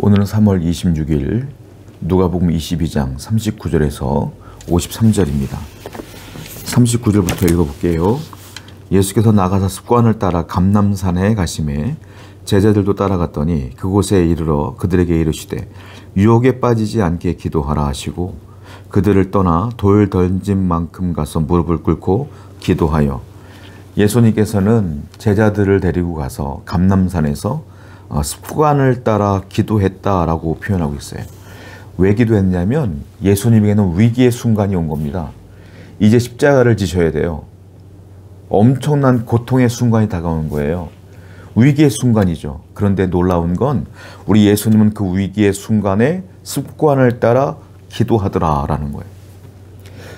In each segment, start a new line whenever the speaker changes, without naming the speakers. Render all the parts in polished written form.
오늘은 3월 26일 누가복음 22장 39절에서 53절입니다. 39절부터 읽어볼게요. 예수께서 나가사 습관을 따라 감람산에 가시매 제자들도 따라갔더니 그곳에 이르러 그들에게 이르시되 유혹에 빠지지 않게 기도하라 하시고 그들을 떠나 돌 던진 만큼 가서 무릎을 꿇고 기도하여 예수님께서는 제자들을 데리고 가서 감람산에서 습관을 따라 기도했다라고 표현하고 있어요. 왜 기도했냐면 예수님에게는 위기의 순간이 온 겁니다. 이제 십자가를 지셔야 돼요. 엄청난 고통의 순간이 다가오는 거예요. 위기의 순간이죠. 그런데 놀라운 건 우리 예수님은 그 위기의 순간에 습관을 따라 기도하더라라는 거예요.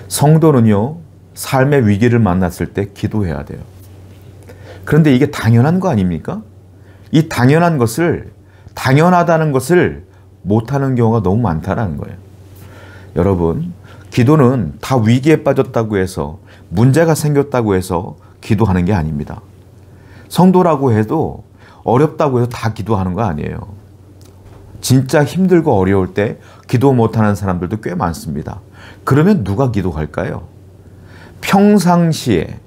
성도는요, 삶의 위기를 만났을 때 기도해야 돼요. 그런데 이게 당연한 거 아닙니까? 이 당연한 것을, 당연하다는 것을 못하는 경우가 너무 많다는 거예요. 여러분, 기도는 다 위기에 빠졌다고 해서, 문제가 생겼다고 해서 기도하는 게 아닙니다. 성도라고 해도 어렵다고 해서 다 기도하는 거 아니에요. 진짜 힘들고 어려울 때 기도 못하는 사람들도 꽤 많습니다. 그러면 누가 기도할까요? 평상시에,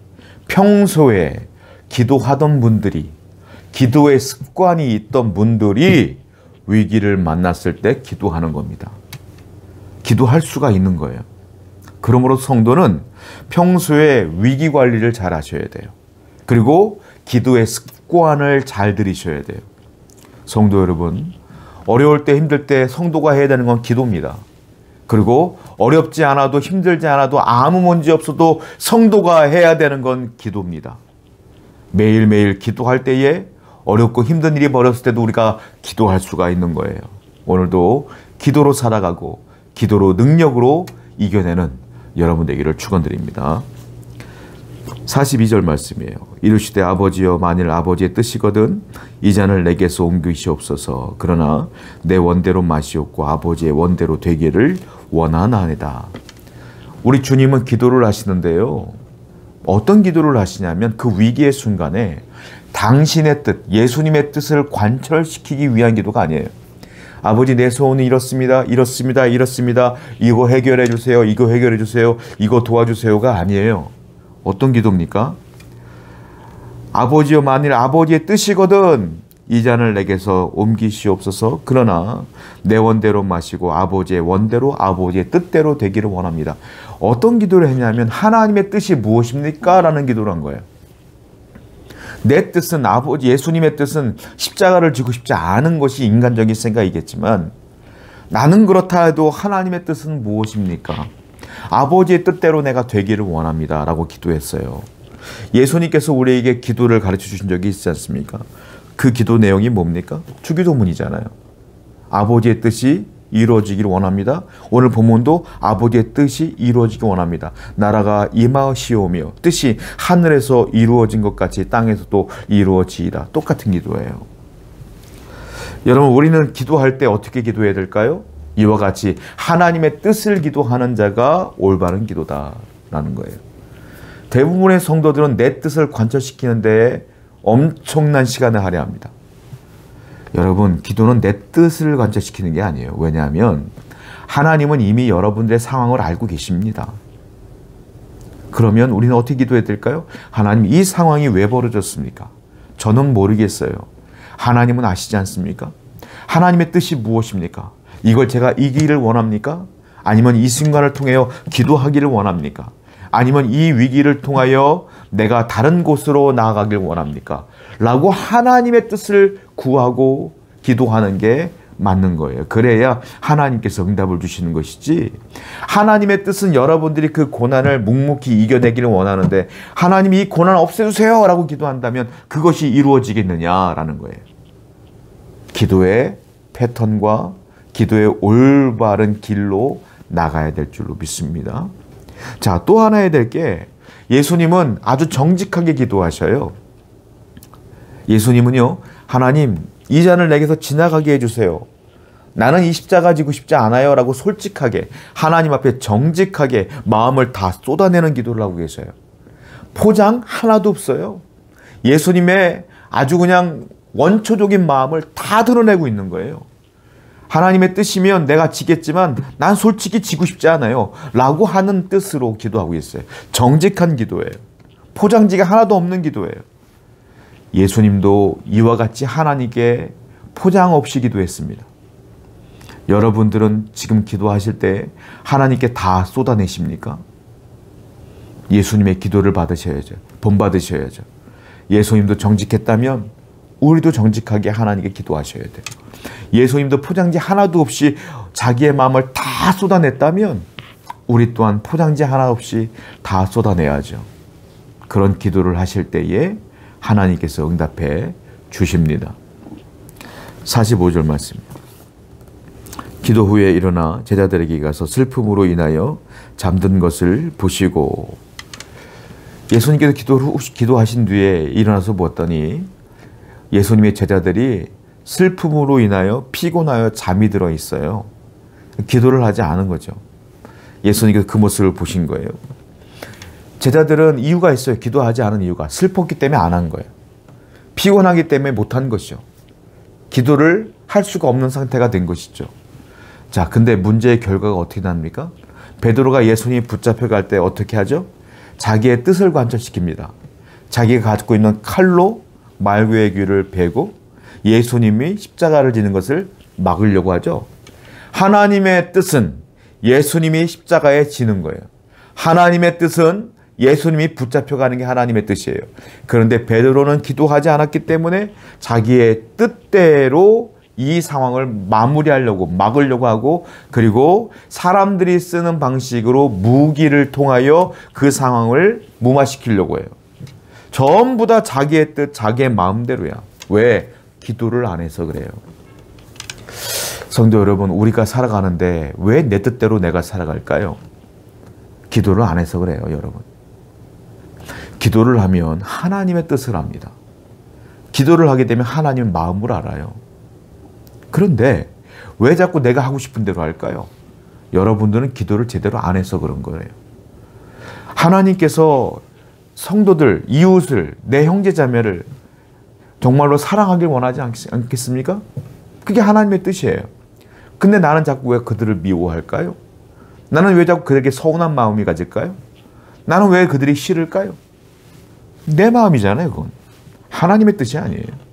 평소에 기도하던 분들이, 기도의 습관이 있던 분들이 위기를 만났을 때 기도하는 겁니다. 기도할 수가 있는 거예요. 그러므로 성도는 평소에 위기 관리를 잘 하셔야 돼요. 그리고 기도의 습관을 잘 들이셔야 돼요. 성도 여러분, 어려울 때 힘들 때 성도가 해야 되는 건 기도입니다. 그리고 어렵지 않아도 힘들지 않아도 아무 문제 없어도 성도가 해야 되는 건 기도입니다. 매일매일 기도할 때에 어렵고 힘든 일이 벌어졌을 때도 우리가 기도할 수가 있는 거예요. 오늘도 기도로 살아가고 기도로 능력으로 이겨내는 여러분 되기를 축원드립니다. 42절 말씀이에요. 이르시되 아버지여 만일 아버지의 뜻이거든 이 잔을 내게서 옮기시옵소서. 그러나 내 원대로 마시옵고 아버지의 원대로 되기를 원하나이다. 우리 주님은 기도를 하시는데요. 어떤 기도를 하시냐면 그 위기의 순간에 당신의 뜻, 예수님의 뜻을 관철시키기 위한 기도가 아니에요. 아버지 내 소원은 이렇습니다. 이렇습니다. 이렇습니다. 이거 해결해 주세요. 이거 해결해 주세요. 이거 도와주세요가 아니에요. 어떤 기도입니까? 아버지여 만일 아버지의 뜻이거든 이 잔을 내게서 옮기시옵소서. 그러나 내 원대로 마시고 아버지의 원대로 아버지의 뜻대로 되기를 원합니다. 어떤 기도를 했냐면 하나님의 뜻이 무엇입니까? 라는 기도를 한 거예요. 내 뜻은 아버지 예수님의 뜻은 십자가를 지고 싶지 않은 것이 인간적인 생각이겠지만 나는 그렇다 해도 하나님의 뜻은 무엇입니까? 아버지의 뜻대로 내가 되기를 원합니다 라고 기도했어요. 예수님께서 우리에게 기도를 가르쳐 주신 적이 있지 않습니까? 그 기도 내용이 뭡니까? 주기도문이잖아요. 아버지의 뜻이 이루어지기를 원합니다. 오늘 본문도 아버지의 뜻이 이루어지기 원합니다. 나라가 임하시오며 뜻이 하늘에서 이루어진 것 같이 땅에서도 이루어지이다. 똑같은 기도예요. 여러분, 우리는 기도할 때 어떻게 기도해야 될까요? 이와 같이 하나님의 뜻을 기도하는 자가 올바른 기도다라는 거예요. 대부분의 성도들은 내 뜻을 관철시키는 데에 엄청난 시간을 할애합니다. 여러분, 기도는 내 뜻을 관철시키는 게 아니에요. 왜냐하면 하나님은 이미 여러분들의 상황을 알고 계십니다. 그러면 우리는 어떻게 기도해야 될까요? 하나님, 이 상황이 왜 벌어졌습니까? 저는 모르겠어요. 하나님은 아시지 않습니까? 하나님의 뜻이 무엇입니까? 이걸 제가 이기기를 원합니까? 아니면 이 순간을 통하여 기도하기를 원합니까? 아니면 이 위기를 통하여 내가 다른 곳으로 나아가길 원합니까? 라고 하나님의 뜻을 구하고 기도하는 게 맞는 거예요. 그래야 하나님께서 응답을 주시는 것이지, 하나님의 뜻은 여러분들이 그 고난을 묵묵히 이겨내기를 원하는데 하나님이 이 고난 없애주세요 라고 기도한다면 그것이 이루어지겠느냐라는 거예요. 기도의 패턴과 기도의 올바른 길로 나가야 될 줄로 믿습니다. 자, 또 하나 해야 될 게, 예수님은 아주 정직하게 기도하셔요. 예수님은요, 하나님 이 잔을 내게서 지나가게 해주세요. 나는 이 십자가 지고 싶지 않아요 라고 솔직하게 하나님 앞에 정직하게 마음을 다 쏟아내는 기도를 하고 계셔요. 포장 하나도 없어요. 예수님의 아주 그냥 원초적인 마음을 다 드러내고 있는 거예요. 하나님의 뜻이면 내가 지겠지만 난 솔직히 지고 싶지 않아요. 라고 하는 뜻으로 기도하고 있어요. 정직한 기도예요. 포장지가 하나도 없는 기도예요. 예수님도 이와 같이 하나님께 포장 없이 기도했습니다. 여러분들은 지금 기도하실 때 하나님께 다 쏟아내십니까? 예수님의 기도를 받으셔야죠. 본받으셔야죠. 예수님도 정직했다면 우리도 정직하게 하나님께 기도하셔야 돼요. 예수님도 포장지 하나도 없이 자기의 마음을 다 쏟아냈다면 우리 또한 포장지 하나 없이 다 쏟아내야죠. 그런 기도를 하실 때에 하나님께서 응답해 주십니다. 45절 말씀입니다. 기도 후에 일어나 제자들에게 가서 슬픔으로 인하여 잠든 것을 보시고, 예수님께서 기도하신 뒤에 일어나서 보았더니 예수님의 제자들이 슬픔으로 인하여 피곤하여 잠이 들어 있어요. 기도를 하지 않은 거죠. 예수님께서 그 모습을 보신 거예요. 제자들은 이유가 있어요. 기도하지 않은 이유가 슬펐기 때문에 안 한 거예요. 피곤하기 때문에 못한 것이죠. 기도를 할 수가 없는 상태가 된 것이죠. 자, 근데 문제의 결과가 어떻게 납니까? 베드로가 예수님이 붙잡혀 갈 때 어떻게 하죠? 자기의 뜻을 관철시킵니다. 자기가 갖고 있는 칼로 말구의 귀를 베고 예수님이 십자가를 지는 것을 막으려고 하죠. 하나님의 뜻은 예수님이 십자가에 지는 거예요. 하나님의 뜻은 예수님이 붙잡혀가는 게 하나님의 뜻이에요. 그런데 베드로는 기도하지 않았기 때문에 자기의 뜻대로 이 상황을 마무리하려고 막으려고 하고, 그리고 사람들이 쓰는 방식으로 무기를 통하여 그 상황을 무마시키려고 해요. 전부 다 자기의 뜻, 자기의 마음대로야. 왜? 기도를 안 해서 그래요. 성도 여러분, 우리가 살아가는데 왜 내 뜻대로 내가 살아갈까요? 기도를 안 해서 그래요, 여러분. 기도를 하면 하나님의 뜻을 압니다. 기도를 하게 되면 하나님의 마음을 알아요. 그런데 왜 자꾸 내가 하고 싶은 대로 할까요? 여러분들은 기도를 제대로 안 해서 그런 거예요. 하나님께서 성도들, 이웃을, 내 형제자매를 정말로 사랑하길 원하지 않겠습니까? 그게 하나님의 뜻이에요. 근데 나는 자꾸 왜 그들을 미워할까요? 나는 왜 자꾸 그들에게 서운한 마음이 가질까요? 나는 왜 그들이 싫을까요? 내 마음이잖아요, 그건. 하나님의 뜻이 아니에요.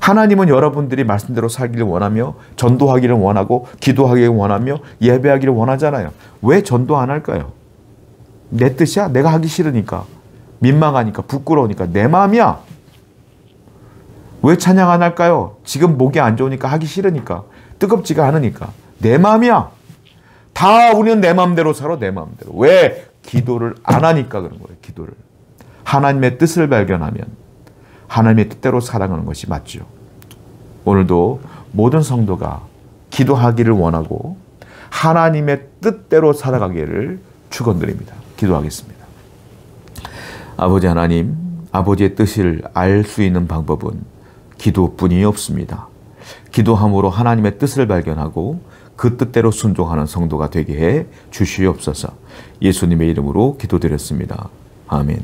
하나님은 여러분들이 말씀대로 살기를 원하며 전도하기를 원하고 기도하기를 원하며 예배하기를 원하잖아요. 왜 전도 안 할까요? 내 뜻이야? 내가 하기 싫으니까, 민망하니까, 부끄러우니까, 내 마음이야. 왜 찬양 안 할까요? 지금 목이 안 좋으니까, 하기 싫으니까, 뜨겁지가 않으니까, 내 마음이야. 다 우리는 내 마음대로 살아, 내 마음대로. 왜? 기도를 안 하니까 그런 거예요. 기도를. 하나님의 뜻을 발견하면 하나님의 뜻대로 살아가는 것이 맞죠. 오늘도 모든 성도가 기도하기를 원하고 하나님의 뜻대로 살아가기를 축원드립니다. 기도하겠습니다. 아버지 하나님, 아버지의 뜻을 알 수 있는 방법은 기도뿐이 없습니다. 기도함으로 하나님의 뜻을 발견하고 그 뜻대로 순종하는 성도가 되게 해 주시옵소서. 예수님의 이름으로 기도드렸습니다. 아멘.